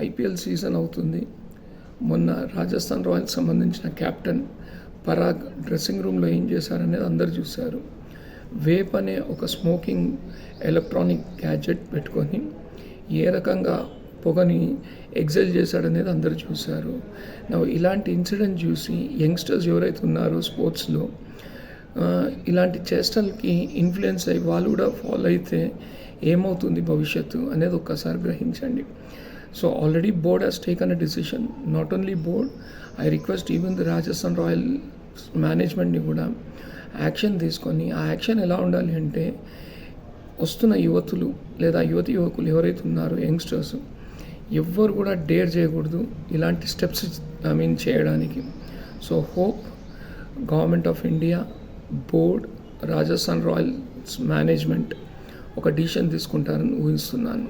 IPL season అవుతుంది. మొన్న Rajasthan Royals సంబంధించిన కెప్టెన్ పరాగ్ డ్రెస్సింగ్ రూమ్లో ఏం చేశారనేది అందరు చూశారు. వేప్ అనే ఒక స్మోకింగ్ ఎలక్ట్రానిక్ గ్యాడ్జెట్ పెట్టుకొని ఏ రకంగా పొగని ఎగ్జైల్ చేశాడనేది అందరు చూశారు. ఇలాంటి ఇన్సిడెంట్ చూసి యంగ్స్టర్స్ ఎవరైతే ఉన్నారో స్పోర్ట్స్లో ఇలాంటి చేష్టలకి ఇన్ఫ్లుయెన్స్ అయ్యి వాళ్ళు కూడా ఫాలో అయితే ఏమవుతుంది భవిష్యత్తు అనేది ఒక్కసారి గ్రహించండి. So already board has taken a decision. Not only board, I request even the Rajasthan Royals మేనేజ్మెంట్ని కూడా యాక్షన్ తీసుకొని, ఆ యాక్షన్ ఎలా ఉండాలి అంటే వస్తున్న యువతులు లేదా యువకులు ఎవరైతే ఉన్నారో యంగ్స్టర్స్ ఎవ్వరు కూడా డేర్ చేయకూడదు ఇలాంటి స్టెప్స్ చేయడానికి. So hope government of India, board, Rajasthan Royals management ఒక డిసిషన్ తీసుకుంటారని ఊహిస్తున్నాను.